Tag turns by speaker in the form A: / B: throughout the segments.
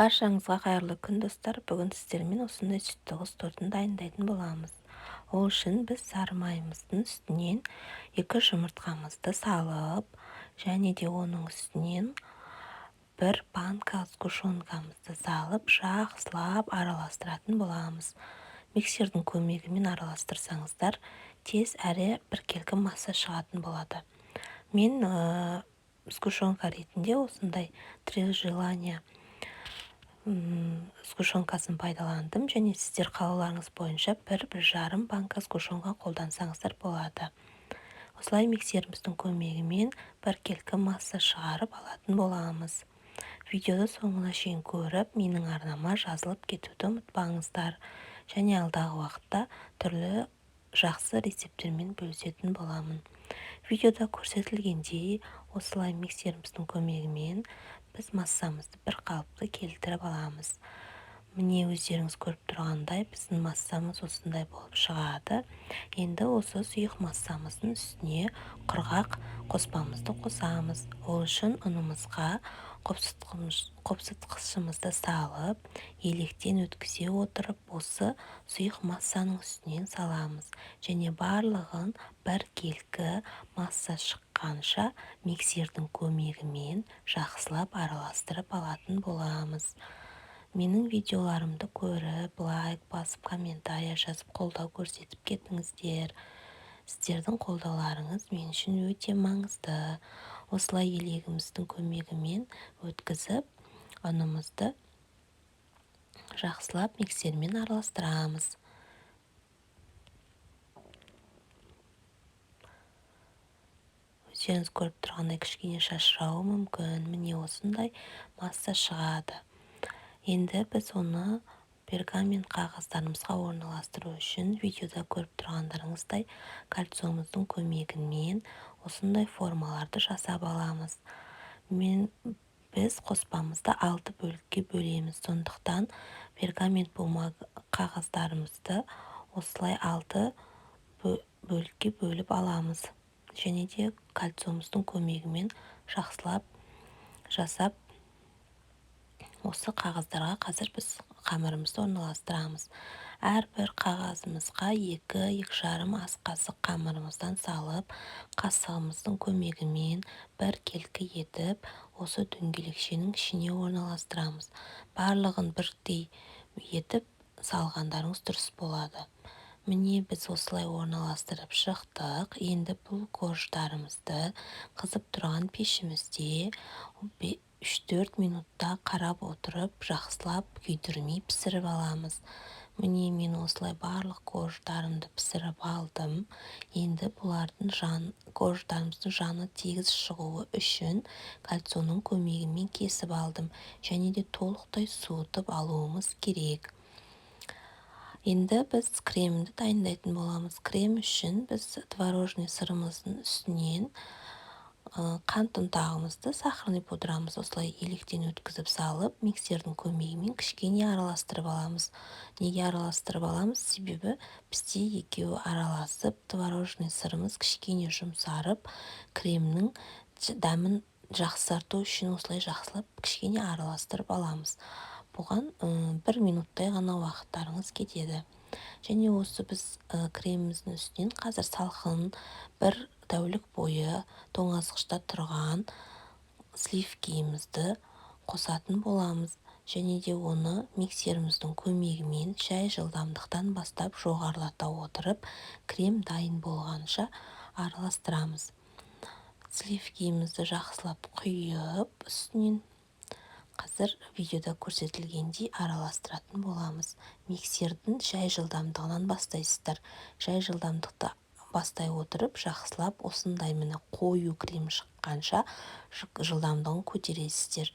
A: Баршаңызға қайырлы күн достар. Бүгін сіздермен осындай сүтті құс тортын дайындайтын боламыз. Ол үшін біз сары майымыздың үстінен 2 жұмыртқамызды салып, және де оның үстінен 1 банка сгущенкамызды салып, жақсылап араластыратын боламыз. Миксердің көмегімен араластырсаңыздар, тез әрі біркелкі масса шығатын болады. Мен сгущенка ретінде осындай три желания сгущенкасын пайдаландым, және сіздер қалауларыңыз бойынша 1-1,5 банка сгущенка қолдансаңыздар болады. Осылай миксеріміздің көмегімен біркелкі масса шығарып алатын боламыз. Видеоды соңына шейін көріп, менің арнама жазылып кетуді ұмытпаңыздар. Және алдағы уақытта түрлі жақсы рецепттермен бөлісетін боламын. Видеода көрсетілгендей, осылай миксеріміздің көмегімен біз массамызды бір қалыпты келтіріп аламыз. Міне өздеріңіз көріп тұрғандай, біздің массамыз осындай болып шығады. Енді осы сұйық массамыздың үстіне құрғақ қоспамызды қосамыз. Ол үшін ұнымызға қопсытқышымызды салып, електен өткізе отырып, осы сұйық массаның үстінен саламыз. Және барлығын біркелкі масса шыққанша миксердің көмегімен жақсылап араластырып алатын боламыз. Менің видеоларымды көріп, лайк басып, комментария жазып, қолдау көрсетіп кетіңіздер. Сіздердің қолдауларыңыз мен үшін өте маңызды. Осылай елегіміздің көмегімен өткізіп, ұнымызды жақсылап миксермен араластырамыз. Өздеріңіз көріп тұрғандай кішкене шашырауы мүмкін. Міне осындай масса шығады. Енді біз оны пергамент қағаздарымызға орналастыру үшін видеода көріп тұрғандарыңыздай кольцомыздың көмегімен осындай формаларды жасап аламыз. Біз қоспамызды 6 бөлікке бөлеміз. Сондықтан пергамент қағаздарымызды осылай 6 бөлікке бөліп аламыз. Және де кольцомыздың көмегімен жақсылап жасап, осы қағаздарға қазір біз қамырымызды орналастырамыз. Әрбір қағазымызға 2-2,5 ас қасық қамырымыздан салып, қасығымыздың көмегімен біркелкі етіп, осы дөңгелекшенің ішіне орналастырамыз. Барлығын бірдей етіп салғандарыңыз дұрыс болады. Міне біз осылай орналастырып шықтық. Енді бұл корждарымызды қызып тұрған пешімізде 3-4 минутта қарап отырып, жақсылап күйдірмей пісіріп аламыз. Міне мен осылай барлық корждарымды пісіріп алдым. Енді корждарымыздың жаны тегіс шығуы үшін кольцоның көмегімен кесіп алдым. Және де толықтай суытып алуымыз керек. Енді біз кремді дайындайтын боламыз. Крем үшін біз творожный сырымыздың үстінен қант ұнтағымызды, сахарный пудрамыз осылай електен өткізіп салып, миксердің көмегімен кішкене араластырып аламыз. Неге араластырып аламыз? Себебі бізде екеуі араласып, творожный сырымыз кішкене жұмсарып, кремнің дәмін жақсарту үшін осылай жақсылап кішкене араластырып аламыз. Бұған 1 минуттай ғана уақыттарыңыз кетеді. Және осы біз креміміздің үстінен қазір салқын 1 тәулік бойы тоңазғышта тұрған сливкиімізді қосатын боламыз. Және де оны миксеріміздің көмегімен шай жылдамдықтан бастап жоғарылата отырып, крем дайын болғанша араластырамыз. Сливкиімізді жақсылап құйып, үстінен қазір видеода көрсетілгендей араластыратын боламыз. Миксердің шай жылдамдығынан бастайсыздар. Шай жылдамдықты бастай отырып, жақсылап осындай міне қою крем шыққанша жылдамдығын көтересіздер.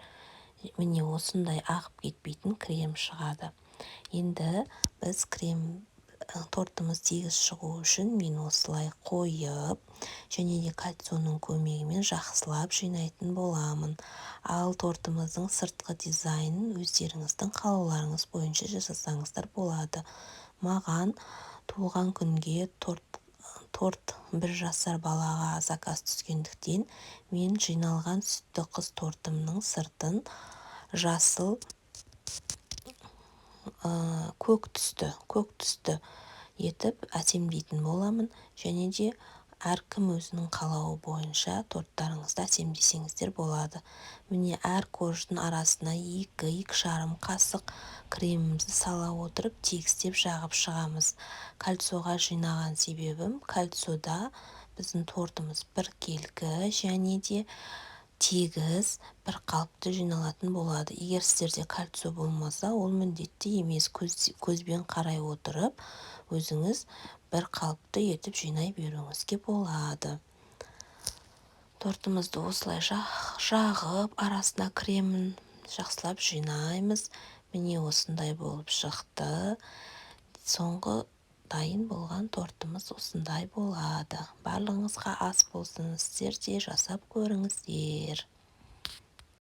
A: Міне осындай ағып кетпейтін крем шығады. Енді біз тортымыз тегіс шығу үшін мен осылай қойып, және де кольцоның көмегімен жақсылап жинайтын боламын. Ал тортымыздың сыртқы дизайнын өздеріңіздің қалауларыңыз бойынша жасасаңыздар болады. Маған туылған күнге торт 1 жасар балаға заказ түскендіктен, мен жиналған сүтті қыз тортымның сыртын жасыл көк түсті етіп әсемдейтін боламын. Және де әркім өзінің қалауы бойынша торттарыңызды әсемдесеңіздер болады. Міне әр корждың арасына 2-2 жарым қасық кремімізді сала отырып тегістеп жағып шығамыз. Кольцоға жинаған себебім, кольцода біздің тортымыз біркелкі және де тегіс бір қалыпты жиналатын болады. Егер сіздерде кольцо болмаса, ол міндетті емес, көзбен қарай отырып өзіңіз бір қалыпты етіп жинай беруіңізге болады. Тортымызды осылай жағып, арасына кремін жақсылап жинаймыз. Міне осындай болып шықты. Соңғы дайын болған тортымыз осындай болады. Барлығыңызға ас болсын, сіздер де жасап көріңіздер.